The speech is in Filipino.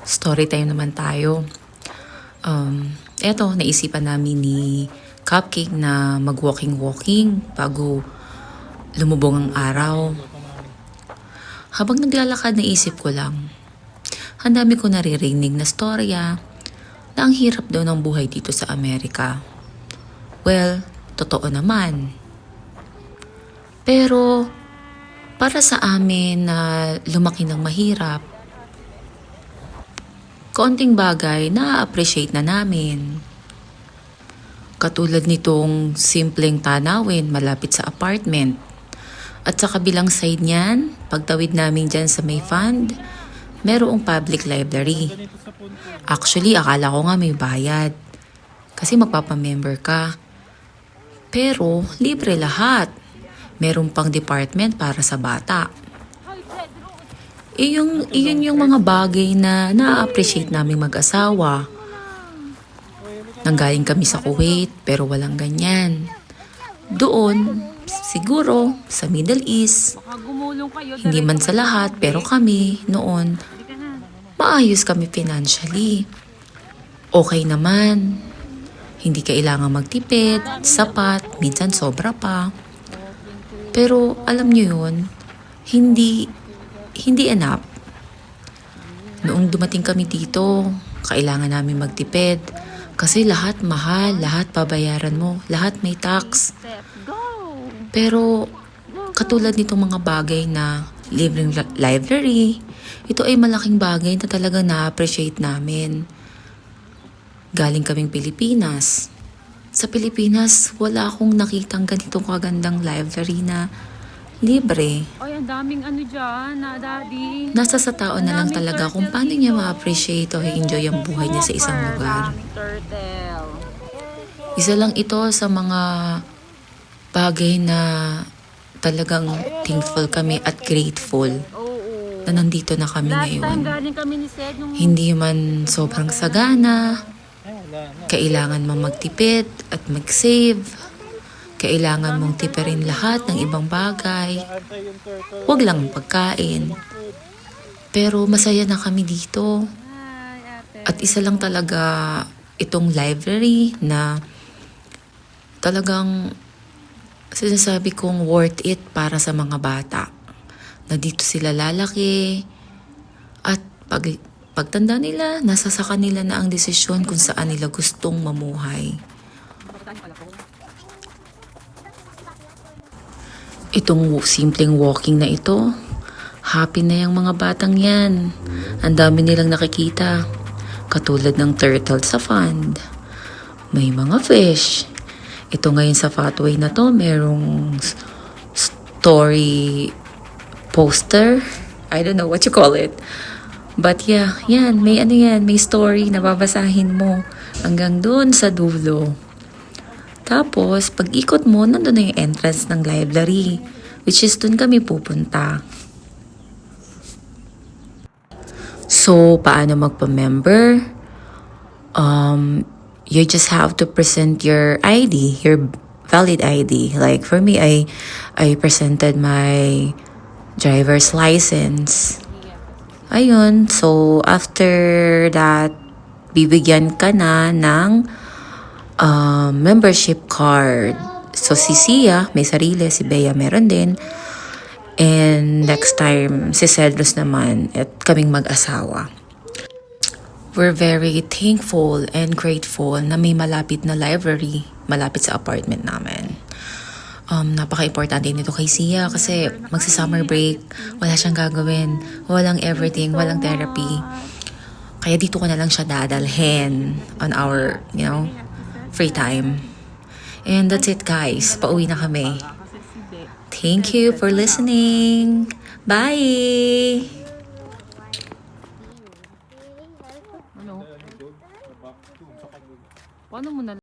Story time naman tayo. Eto, naisipan namin ni Cupcake na mag-walking-walking bago lumubog ang araw. Habang naglalakad, naisip ko lang, ang dami ko naririnig na storya na ang hirap daw ng buhay dito sa Amerika. Well, totoo naman. Pero, para sa amin na lumaki ng mahirap, konting bagay na-appreciate na namin. Katulad nitong simpleng tanawin malapit sa apartment. At sa kabilang side niyan, pagtawid namin dyan sa may fund, merong public library. Actually, akala ko nga may bayad. Kasi magpapamember ka. Pero, libre lahat. Meron pang department para sa bata. Iyon yung mga bagay na na-appreciate naming mag-asawa. Nanggaling kami sa Kuwait pero walang ganyan. Doon, siguro, sa Middle East, hindi man sa lahat pero kami noon, maayos kami financially. Okay naman. Hindi kailangan magtipid, sapat, minsan sobra pa. Pero alam nyo yun, hindi enough. Noong dumating kami dito, kailangan namin magtipid. Kasi lahat mahal, lahat pabayaran mo, lahat may tax. Pero katulad nitong mga bagay na libreng library, ito ay malaking bagay na talagang na-appreciate namin. Galing kaming Pilipinas. Sa Pilipinas, wala akong nakitang ganitong kagandang library na libre. Ay, ang daming ano dyan, daddy. Nasa sa tao na lang talaga kung paano niya ma-appreciate o enjoy ang buhay niya sa isang lugar. Isa lang ito sa mga bagay na talagang thankful kami at grateful na nandito na kami ngayon. Hindi man sobrang sagana, kailangan mong magtipid at mag-save. Kailangan mong tipirin lahat ng ibang bagay. Huwag lang pagkain. Pero masaya na kami dito. At isa lang talaga itong library na talagang sinasabi kong worth it para sa mga bata. Na dito sila lalaki. At pagtanda nila, nasa sa kanila na ang desisyon kung saan nila gustong mamuhay. Itong simpleng walking na ito, happy na yung mga batang yan. Ang dami nilang nakikita. Katulad ng turtle sa pond. May mga fish. Ito ngayon sa pathway na to, merong story poster. I don't know what you call it. But yeah, yan, may story na babasahin mo hanggang doon sa dulo. Tapos, pag ikot mo, nandun na yung entrance ng library, which is doon kami pupunta. So, paano magpa-member? You just have to present your ID, your valid ID. Like for me, I presented my driver's license. Ayun, so after that, bibigyan ka na ng membership card. So si Sia, may sarili, si Bea meron din. And next time, si Cedros naman at kaming mag-asawa. We're very thankful and grateful na may malapit na library, malapit sa apartment namin. Napaka-importante nito kay Sia kasi magsa-summer break, wala siyang gagawin, walang everything, walang therapy. Kaya dito ko na lang siya dadalhin on our, free time. And that's it, guys. Pauwi na kami. Thank you for listening. Bye! Paano mo na